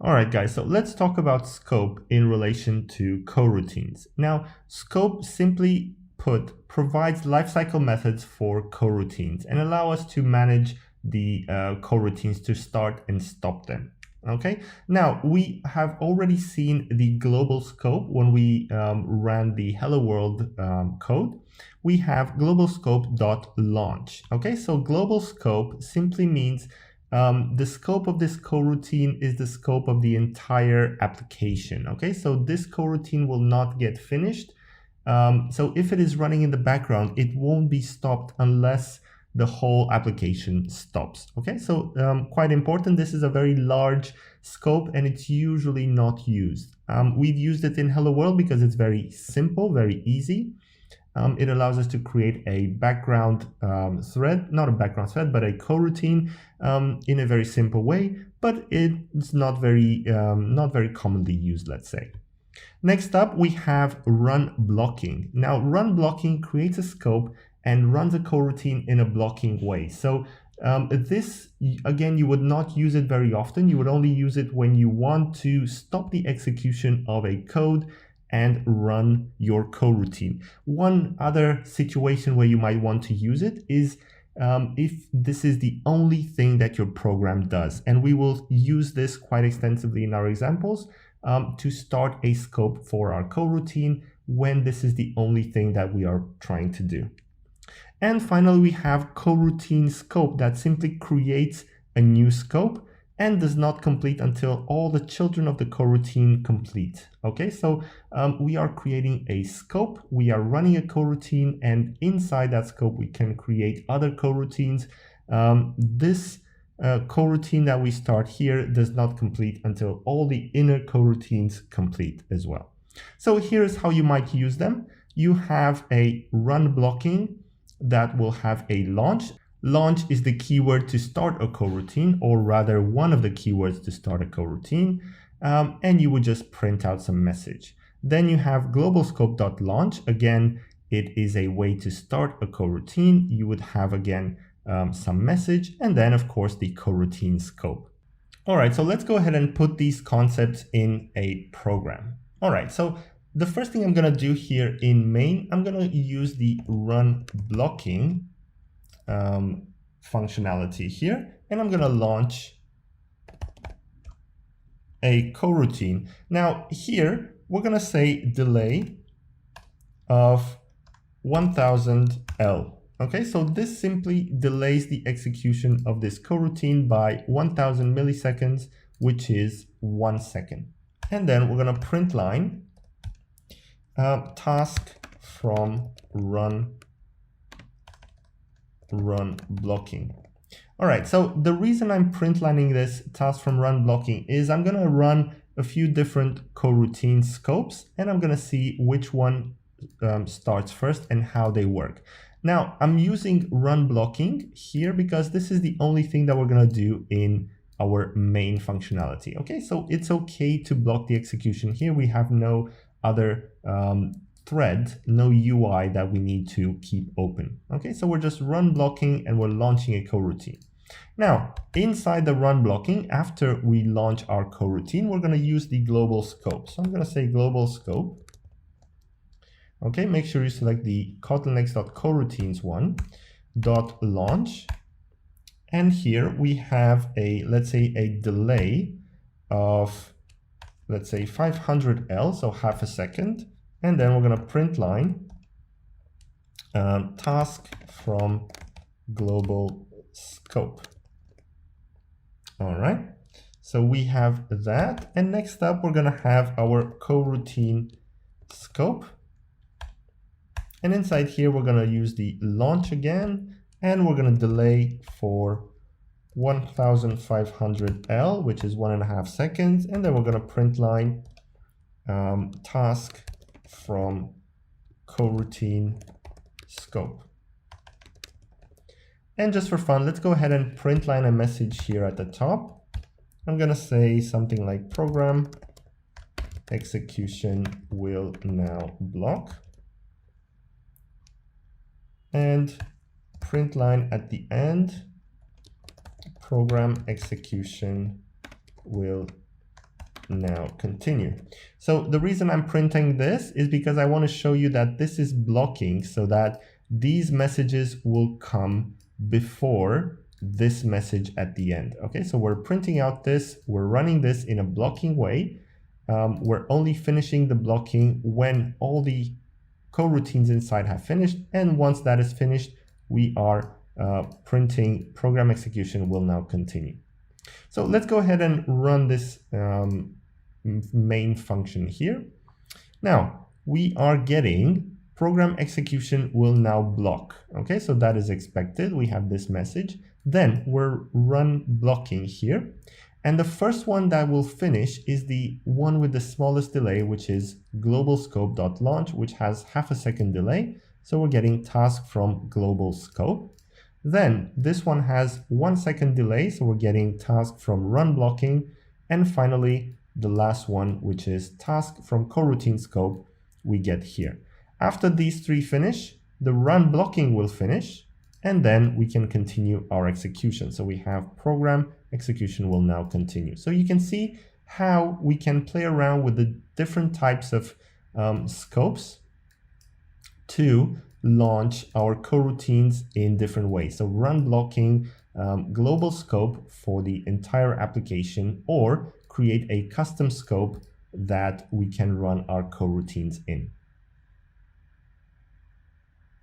All right, guys, so let's talk about scope in relation to coroutines. Now, scope, simply put, provides lifecycle methods for coroutines and allow us to manage the coroutines to start and stop them. Okay, now we have already seen the global scope when we ran the Hello World code. We have global scope dot launch. Okay, so global scope simply means the scope of this coroutine is the scope of the entire application. Okay, so this coroutine will not get finished. So if it is running in the background, it won't be stopped unless the whole application stops. Okay, so quite important. This is a very large scope and it's usually not used. We've used it in Hello World because it's very simple, very easy. It allows us to create a background thread, not a background thread, but a coroutine in a very simple way, but it's not very commonly used, let's say. Next up, we have run blocking. Now, run blocking creates a scope and runs a coroutine in a blocking way. So this, again, you would not use it very often. You would only use it when you want to stop the execution of a code and run your coroutine. One other situation where you might want to use it is if this is the only thing that your program does. And we will use this quite extensively in our examples to start a scope for our coroutine when this is the only thing that we are trying to do. And finally, we have coroutine scope that simply creates a new scope and does not complete until all the children of the coroutine complete. Okay, so we are creating a scope, we are running a coroutine, and inside that scope we can create other coroutines. This coroutine that we start here does not complete until all the inner coroutines complete as well. So here's how you might use them. You have a run blocking that will have a launch. Launch is the keyword to start a coroutine, or rather one of the keywords to start a coroutine, and you would just print out some message. Then you have global scope.launch. Again, it is a way to start a coroutine. You would have, again, some message, and then, of course, the coroutine scope. All right, so let's go ahead and put these concepts in a program. All right, so the first thing I'm going to do here in main, I'm going to use the run blocking functionality here, and I'm going to launch a coroutine. Now here we're going to say delay of 1000 L. Okay, so this simply delays the execution of this coroutine by 1000 milliseconds, which is 1 second. And then we're going to print line task from run blocking. All right, so the reason I'm print lining this task from run blocking is I'm going to run a few different coroutine scopes, and I'm going to see which one starts first and how they work. Now, I'm using run blocking here because this is the only thing that we're going to do in our main functionality. Okay, so it's okay to block the execution here. We have no other thread, no UI that we need to keep open. Okay, so we're just run blocking and we're launching a coroutine. Now, inside the run blocking, after we launch our coroutine, we're going to use the global scope. So I'm going to say global scope. Okay, make sure you select the kotlinx.coroutines one, .launch. And here we have a, let's say, a delay of, let's say, 500 L, so half a second. And then we're going to print line task from global scope. All right, so we have that. And next up, we're going to have our coroutine scope. And inside here, we're going to use the launch again, and we're going to delay for 1500 L, which is 1.5 seconds. And then we're going to print line task from coroutine scope. And just for fun, let's go ahead and print line a message here at the top. I'm going to say something like program execution will now block. And print line at the end, program execution will now continue. So the reason I'm printing this is because I want to show you that this is blocking so that these messages will come before this message at the end. Okay, so we're printing out this, we're running this in a blocking way. We're only finishing the blocking when all the coroutines inside have finished, and once that is finished, we are printing program execution will now continue. So let's go ahead and run this main function here. Now we are getting program execution will now block. Okay, so that is expected. We have this message. Then we're run blocking here. And the first one that will finish is the one with the smallest delay, which is global scope.launch, which has ½ second delay. So we're getting task from global scope. Then this one has 1 second delay, so we're getting task from run blocking. And finally, the last one, which is task from coroutine scope, we get here. After these three finish, the run blocking will finish, and then we can continue our execution. So we have program execution will now continue. So you can see how we can play around with the different types of scopes to launch our coroutines in different ways. So run blocking, global scope for the entire application, or create a custom scope that we can run our coroutines in.